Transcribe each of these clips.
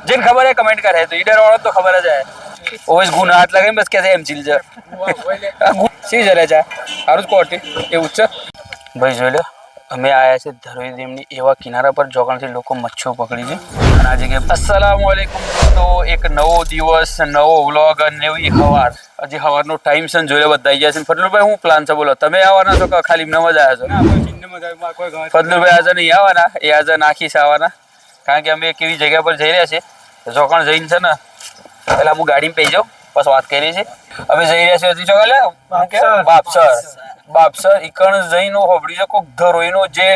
जिन खबर है कमेंट करे तो ईडर वालों तो खबर है ओवेस गुण हाथ लगे बस कैसे एम चिल जा સી જલે છે સારું જ કોટી એવું છે ભાઈ જોઈ લો અમે આયા છે ધરોઈ ડેમની એવા કિનારા પર જોગણથી લોકો મચ્છો પકડી છે અને આજે કે અસ્સલામુ અલૈકુમ તો એક નવો દિવસ નવો વ્લોગ અને નવી સવાર હજી સવારનો ટાઈમ છે જોઈ લો બધા આવી ગયા છે ફદલુભાઈ હું પ્લાન છે બોલો તમે આવવાના છો કે ખાલી એમને મજા આવ્યા છો ફદલુભાઈ આજે નહીં આવવાના એ આજે નાખી છે આવવાના કારણ કે અમે એક એવી જગ્યા પર જઈ રહ્યા છીએ જોગણ જઈને છે ને પેલા હું ગાડીમાં પી જાઉં બસ વાત કરી છે અમે જઈ રહ્યા છીએ હજી ચોગલે બાપસર ઈકણ જઈને હોબડી છે કોક ધરોઈનો જે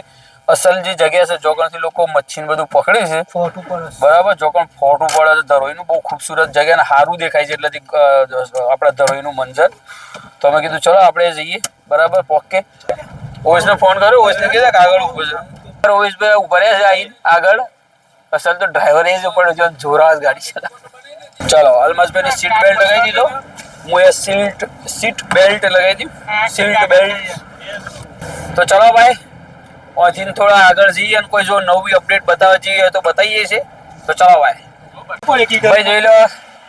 અસલ જે જગ્યા છે જોગણથી લોકો મચ્છી બધું પકડે છે બરાબર જોગણ ફોટું પડે છે ધરોઈનું બહુ ખૂબસૂરત જગ્યા ને સારું દેખાય છે એટલે આપણા ધરોઈનું મંજર તો અમે કીધું ચલો આપણે જઈએ બરાબર પોકે ઓવેસને ફોન કર્યો ઓવેસને કીધા કે આગળ ઉભો છે ઓવેસભાઈ ઉભા રહ્યા છે આવીને આગળ અસલ તો ડ્રાઈવર એ જ પણ જો જોરાજ ગાડી ચલાવે ચલો અલમસભાઈની સીટ બેલ્ટ લગાવી દીધો હું એ સીટ બેલ્ટ લગાવી દી સીટ બેલ્ટ તો ચલો ભાઈ અહીંથી થોડા આગળ જઈએ અને કોઈ જો નવી અપડેટ બતાવવા જઈએ તો બતાવીએ છીએ તો ચલો ભાઈ જોઈ લો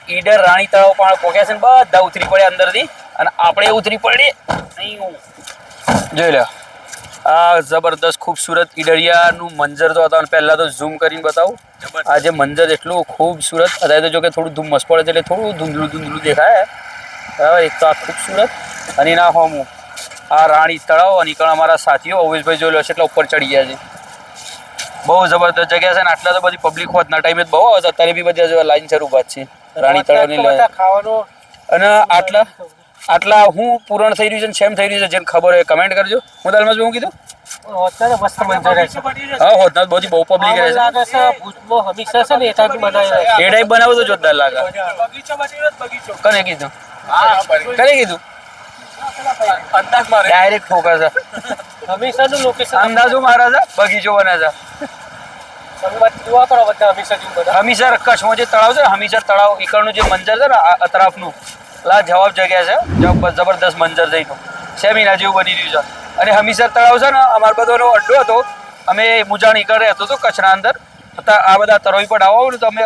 ઈડર રાણી તળાવ પણ પોક્યા છે ને બધા ઉતરી પડ્યા અંદરથી અને આપણે ઉતરી પડીએ જોઈ લો આ જબરદસ્ત ખૂબસૂરત ઈડરિયાનું મંજર તો હતા પહેલા તો ઝૂમ કરીને બતાવું આ જે મંજર એટલું ખૂબસૂરત અત્યારે તો જો કે થોડું ધુમ્મસ પડે છે એટલે થોડું ધૂંધળું દેખાય બરાબર એક તો આ ખૂબસૂરત અને એના હોમું આ રાણી તળાવ અને પણ અમારા સાથીઓ ઓવેશભાઈ જોઈ લો છે એટલે ઉપર ચડી ગયા છે બહુ જબરદસ્ત જગ્યા છે ને આટલા તો બધી પબ્લિક હોતના ટાઈમે બહુ આવે અત્યારે બી બધા લાઈન શરૂ બાદ છે રાણી તળાવની અને આટલા હું પૂરણ થઈ રહ્યું છે સેમ થઈ રહ્યું છે જેને ખબર હોય કમેન્ટ કરજો હું દાલમાં હું કીધું હા હોતના બધી બહુ પબ્લિક રહે છે એ ટાઈપ બનાવો તો જોરદાર લાગે કને કીધું ડાયરેક્ટ ફોકસ છે અંદાજો મારા છે બગીચો બને છે હમીસર કચ્છમાં જે તળાવ છે હમીસર તળાવ ઈકડનું જે મંજર છે ને અતરાફનું જવાબ જગ્યા છે જબરદસ્ત મંજર જઈનું સેમિના જેવું બની રહ્યું છે અને હમીસર તળાવ છે ને અમારા બધોનો અડ્ડો હતો અમે મુજાણ ઈકડ રહેતો હતો કચ્છના અંદર આ બધા તરોઈ પર આવો ને તો અમે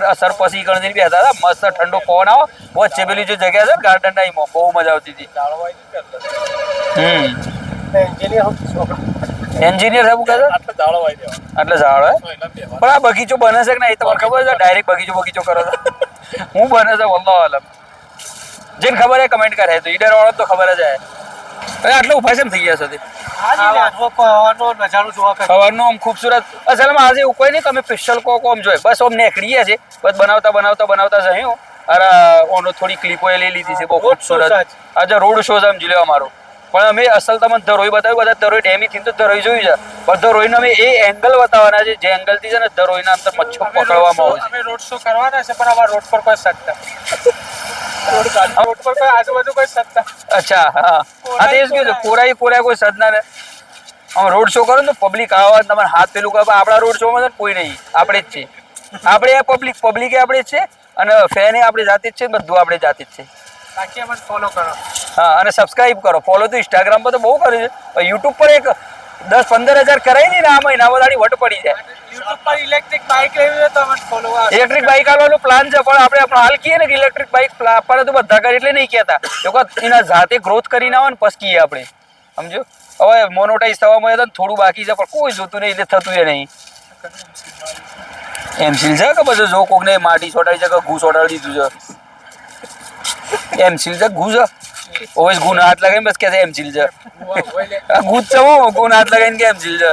અસર પછી ઈકડ જઈને બેસતા હતા મસ્ત ઠંડો પવન આવો વચ્ચે પેલી જે જગ્યા છે ગાર્ડન ટાઈમમાં બહુ મજા આવતી હતી એન્જિનિયર સાહેબ કહે છે એટલે ઝાડ હોય પણ આ બગીચો બને છે કે નહીં તમારે ખબર છે ડાયરેક્ટ બગીચો કરો છો હું બને છે વલ્લાહ આલમ જેને ખબર હે કમેન્ટ કરે તો ઈડર વાળો તો ખબર જ હે આટલો ઉભા કેમ થઈ ગયા છે સવારનો આમ ખૂબસૂરત અસલમાં આજે એવું કોઈ નહીં તમે સ્પેશિયલ કોમ જોઈએ બસ આમ નીકળીએ છે બસ બનાવતા જઈએ અરે ઓનો થોડી ક્લિપો એ લઈ લીધી છે બહુ ખૂબસૂરત આજે રોડ શો છે સમજી લો અમારો પણ અમે અસલ તમને ધરોઈ બતાવ્યું બધા ધરોઈ ડેમી થી તો ધરોઈ જોયું છે પણ ધરોઈને અમે એ એંગલ બતાવવાના છે જે એંગલથી છે ને ધરોઈના અંદર મચ્છો પકડવામાં આવે છે રોડ શો કરવાના છે પણ અમારા રોડ પર કોઈ સત્તા રોડ પર કોઈ આજુબાજુ કોઈ સત્તા અચ્છા હા હા તો એ જ કીધું કોરાઈ કોઈ સદના ને આમ રોડ શો કરો ને પબ્લિક આવા તમારે હાથ પેલું કહે આપણા રોડ શોમાં કોઈ નહીં આપણે જ છીએ આપણે પબ્લિક આપણે જ છે અને ફેન આપણે જાતે જ છે બધું આપણે જાતે જ છે બાકી અમને ફોલો કરો હા અને સબસ્ક્રાઇબ કરો ફોલો તો ઇન્સ્ટાગ્રામ પર તો બહુ કર્યું છે યુટ્યુબ પર એક 10-15 હજાર કરાય નહીં ને આ મહિના બધાની વટ પડી જાય યુટ્યુબ પર ઇલેક્ટ્રિક બાઇક લેવી હોય તો અમને ફોલો ઇલેક્ટ્રિક બાઇક આવવાનો પ્લાન છે પણ આપણે હાલ કહીએ ને કે ઇલેક્ટ્રિક બાઇક આપવાને તો બધા કરે એટલે નહીં કહેતા લોકો એના જાતે ગ્રોથ કરીને આવે ને પછી કહીએ આપણે સમજો હવે મોનોટાઈઝ થવા મળે તો થોડું બાકી છે પણ કોઈ જોતું નહીં એટલે થતું એ નહીં એમ સીલ છે કે બધું જો કોકને માટી છોટાડી છે કે ઘૂ છોટાડી દીધું છે એમ સીલ છે ઘૂ છે ઓવેસ ગુણ હાથ લગાવીને બસ કે એમ સીલ છે ગુજ છે હું ગુણ હાથ લગાવીને કે એમ સીલ છે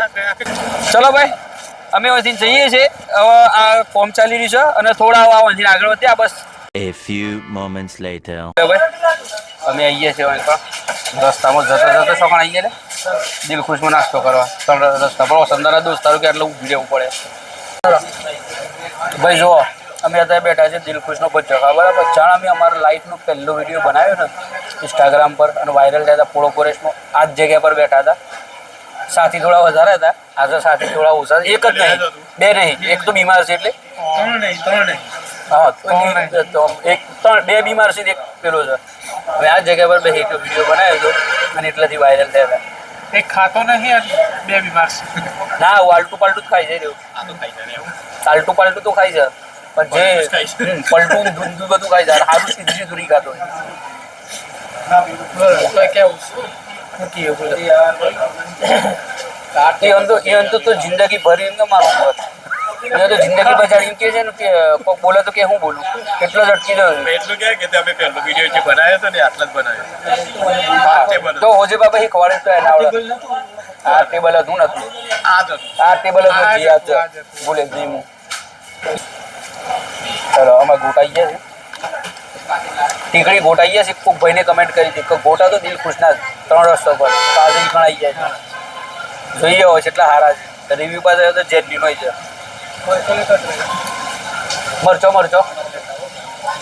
ચલો ભાઈ અમે અહીંથી જઈએ છીએ હવે આ કોમ ચાલી રહ્યું છે અને થોડા અહીંથી આગળ વધ્યા બસ A few moments later. ભાઈ અમે આવીએ છીએ રસ્તામાં જતા શું આવીએ ને દિલ ખુશમાં નાસ્તો કરવા રસ્તા પર સંદાના દોસ્તારો કે એટલે ઊભી રહેવું પડે ભાઈ જુઓ અમે અત્યારે બેઠા છે દિલ ખુશનો બચ્ચો બરાબર જાણ અમે અમારા લાઈફનો પહેલો વિડીયો બનાવ્યો ને ઇન્સ્ટાગ્રામ પર અને વાયરલ થયા હતા પોળો ફોરેસ્ટમાં આ જ જગ્યા પર બેઠા હતા સાથી થોડા વધારે હતા આજે સાથી થોડા ઓછા એક જ નહીં બે નહીં એક તો બીમાર છે એટલે હા બે બીમાર છે એક પેલો છે હવે આ જગ્યા પર બે એક વિડીયો બનાવ્યો હતો અને એટલાથી વાયરલ થયા હતા એક ખાતો નહીં બે બીમાર છે ના આલટું પાલટું જ ખાઈ જાય રહ્યું આલટું પાલટું તો ખાઈ છે પણ જે પલટું ધૂંધું બધું ખાઈ જાય સારું સીધી દૂરી ખાતો એ અંત તો જિંદગી ભરી એમ મારું મત એ તો જિંદગી બજાડી એમ કે છે ને કે કોક બોલે તો કે હું બોલું એટલો જ અટકી રહ્યો એટલું કે અમે પહેલો વિડીયો જે બનાવ્યો હતો ને આટલા જ બનાવ્યો તો હોજે બાબા એક વાળે તો એના આવડે આ ટેબલ હતું નતું આ ટેબલ હતું જે આ બોલે ધીમું ચલો આમાં ગોટાઈ ગયા છે ટીકડી ગોટાઈ ગયા છે કોક ભાઈને કમેન્ટ કરી હતી કે ગોટા તો દિલ ખુશ ના 3 રસ્તો પર તાજી ગણાઈ જાય છે જોઈએ હોય એટલા હારા છે રિવ્યુ પાસે તો જેટલી નો છે મરચો મરચો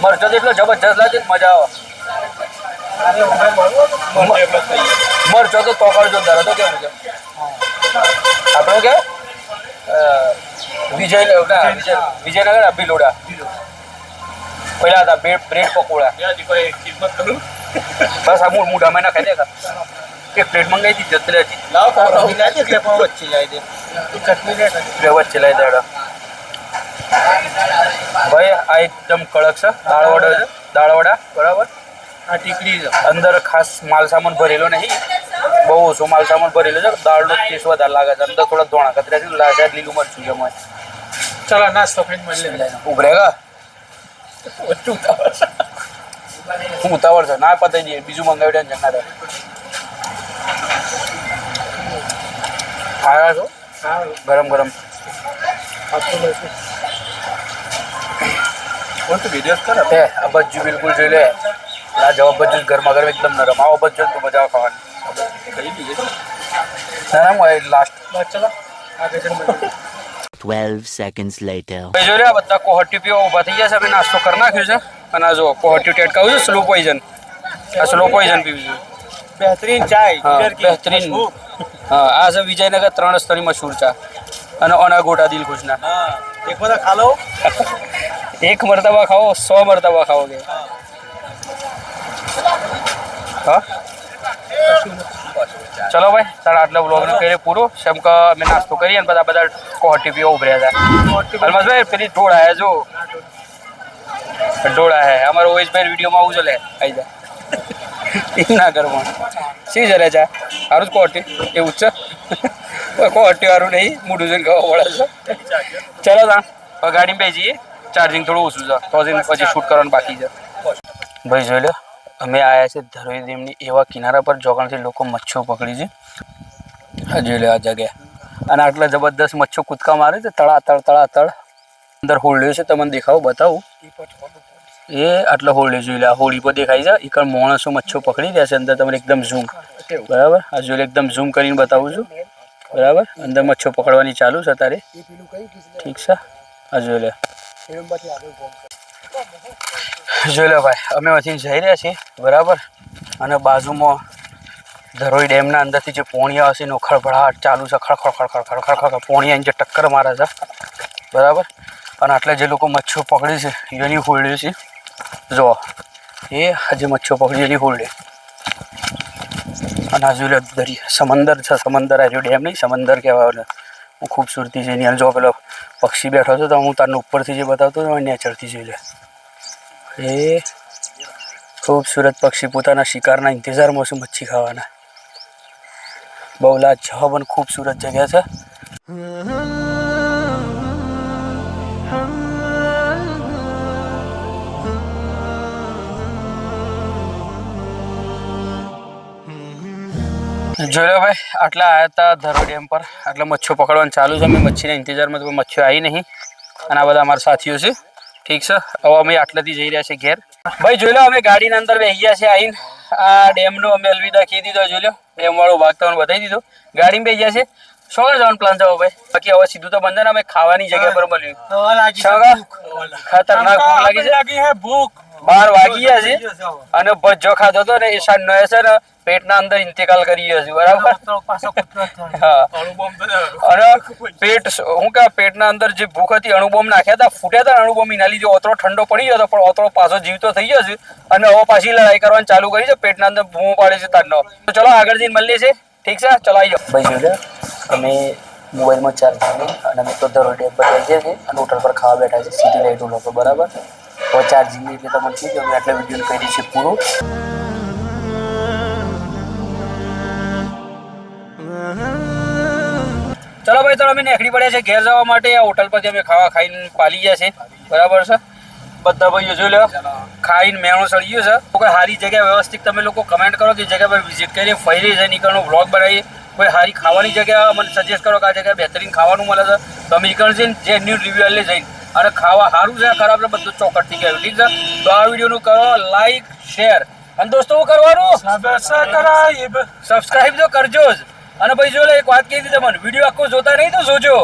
મરચો તો એટલો જબરજસ્ત લાગે મજા આવે મરચો તો તોકડ જોરદાર હતો કેવું છે આપણો કે વિજયનગર અભિલોડા પહેલા હતા બ્રેડ પકોડા બસ આ મૂઢામાં ના ખાઈ દે એક પ્લેટ મંગાવી હતી જતરે હતી વચ્ચે લાવી દેડા ભાઈ આ એકદમ કડક છે દાળવડા બરાબર આ ટીકડી અંદર ખાસ માલ સામાન ભરેલો નહીં બહુ ઓછો માલ સામાન ભરેલો છે દાળનો ટેસ્ટ વધારે લાગે છે અંદર થોડા ધોણા કતરા છે લાજા લીલું મરચું જમાય ચાલો નાસ્તો ખાઈને મળીએ ઉભરેગા હું ઉતાવળ છે ના પતાવી દઈએ બીજું મંગાવી દે જંગા દે આવ્યા છો ગરમ ગરમ આ બજ્જુ બિલકુલ જોઈ લે આ જવાબ બજ્જુ ગરમા ગરમ એકદમ નરમ આવો બજ્જુ તો મજા આવે ખાવાની નરમ હોય લાસ્ટ ચલો 12 seconds later. જોઈ લે બધા કોહટી પીવા ઊભા થઈ ગયા છે આપણે નાસ્તો કરી નાખ્યો છે અને આ જો કોહટી ટેટકાવું છે સ્લો પોઈઝન આ સ્લો પોઈઝન પીવું છે બેહતરીન ચાય હા બેહતરીન હા આ છે વિજયનગર 3 રસ્તાની મશહૂર ચા અને ઓના ગોટા દિલ ખુશના એક બધા ખા લો એક મરતબા ખાઓ 100 મરતબા ખાઓગે હા ચલો ભાઈ તારા આટલા બ્લોગને પહેલે પૂરો કેમ કે અમે નાસ્તો કરીએ ને બધા કોહટી પીવા ઉભર્યા હતા અલમતભાઈ પેલી ઢોળ આયા જો ઢોળ આયા અમારો ઓએસભાઈ વિડીયોમાં આવું ચલે આવી જા ના કરવા સી જરે જા સારું જ કોહટી એવું જ છે કોહટી વાળું નહીં મોઢું જઈને ખાવા પડે છે ચલો તા ગાડીમાં બેસીએ ચાર્જિંગ થોડું ઓછું છે તો પછી શૂટ કરવાનું બાકી છે ભાઈ જોઈ લો અમે આવ્યા છે ધરોઈ ડેમની એવા કિનારા પર જોગણથી લોકો મચ્છો પકડી છે આ જોઈ લો આ જગ્યા અને આટલા જબરદસ્ત મચ્છો કૂદકા મારે છે તળાતળ અંદર હોલ્ડ્યો છે તમને દેખાવું બતાવું એ આટલો હોલ્ડ્યો જોઈ લે આ હોળી પર દેખાય છે એક માણસો મચ્છો પકડી રહ્યા છે અંદર તમને એકદમ ઝૂમ બરાબર આ જોઈ લે એકદમ ઝૂમ કરીને બતાવું છું બરાબર અંદર મચ્છો પકડવાની ચાલુ છે તારે ઠીક છે આ જોઈ લે જોઈ લો ભાઈ અમે અહીંથી જઈ રહ્યા છીએ બરાબર અને બાજુમાં ધરોઈ ડેમના અંદરથી જે પોણિયા હશે એનો ખળભળાટ ચાલુ છે ખડખડ પોણિયા જે ટક્કર મારે છે બરાબર અને આટલા જે લોકો મચ્છો પકડી છે એની હોલ્ડે છે જો એ જે મચ્છો પકડી એની હોલ્ડે અને આ જોઈ લો દરિયા સમંદર છે સમંદર આવ્યો ડેમ નહીં સમંદર કહેવાય હું ખૂબસૂરતી છે એની જો પેલો પક્ષી બેઠો હતો તો હું તારનો ઉપરથી જે બતાવતો હતો નેચરથી જોઈ લે એ ખૂબસૂરત પક્ષી પોતાના શિકારના ઇંતજારમાં શું મચ્છી ખાવાના બહુ લાજવાબ અને ખૂબસૂરત જગ્યા છે જોઈ લો ભાઈ આટલા આવ્યા હતા ધરોઈ ડેમ પર આટલા મચ્છો પકડવાનું ચાલુ છે અમે મચ્છીના ઇંતજારમાં તો મચ્છીઓ આવી નહીં અને આ બધા અમારા સાથીઓ છે ઠીક છે હવે અમે આટલાથી જઈ રહ્યા છીએ ઘેર ભાઈ જોઈ લો અમે ગાડીના અંદર બેસી ગયા છે આવીને આ ડેમનો અમે અલવિદા કહી દીધો જોઈ લો ડેમ વાળો ભાગ તમને બતાવી દીધો ગાડીમાં બેસી ગયા છે શું જવાનું પ્લાન છે ભાઈ બાકી હવે સીધું તો બંધ ને અમે ખાવાની જગ્યા પર મળ્યું ખતરનાક ભૂખ લાગી છે ભૂખ 12 વાગી ગયા છે અને ભજો ખાધો હતો ને એ સાંજનો છે ને પેટના અંદર ઇન્તકાલ કરી ગયો છે બરાબર હા અને પેટ હું કે પેટના અંદર જે ભૂખ હતી અણુબોમ્બ નાખ્યા હતા ફૂટ્યા હતા અણુબોમ્બ એના લીધે ઓતરો ઠંડો પડી ગયો હતો પણ ઓતરો પાછો જીવતો થઈ ગયો છે અને હવે પાછી લડાઈ કરવાની ચાલુ કરી છે પેટના અંદર બૂમો પાડે છે તારનો તો ચલો આગળ જઈને મળીએ છીએ ઠીક છે ચલો આવી જાઓ ભાઈ જોઈ અમે મોબાઈલમાં ચાર્જિંગ નહીં અને અમે તો ધરોઈ ડેમ પર જઈએ છીએ અને હોટલ પર ખાવા બેઠા છે સિટી લાઇટ લોકો બરાબર. હવે ચાર્જિંગ નહીં એટલે તમને કીધું અમે આટલા વિડીયો કરી દઈશું પૂરું. ચલો ભાઈ, તો અમે નીકળી પડ્યા છે ઘેર જવા માટે. આ હોટલ પરથી અમે ખાવા ખાઈને પાલી ગયા છે બરાબર છે. બધા ભાઈઓ જોઈ લો ખાઈને મેણું સળી ગયું છે. કોઈ સારી જગ્યા વ્યવસ્થિત તમે લોકો કમેન્ટ કરો કે જગ્યા પર વિઝિટ કરીએ, ફરી જાય નીકળનો વ્લોગ બનાવીએ. કોઈ સારી ખાવાની જગ્યા મને સજેસ્ટ કરો કે આ જગ્યાએ બહેતરીન ખાવાનું મળે છે તો અમે નીકળશે જેન્યુઅન રિવ્યુ લઈ જઈને. અને ખાવા સારું છે ખરાબ છે બધું ચોકટ થઈ ગયું. ઠીક છે, તો આ વિડીયોનું કરો લાઈક શેર અને દોસ્તો શું કરવાનું સબસ્ક્રાઈબ તો કરજો જ. અને ભાઈ જો એક વાત કહી દીધી તમને, વિડીયો આખો જોતા નહીં તો જોજો.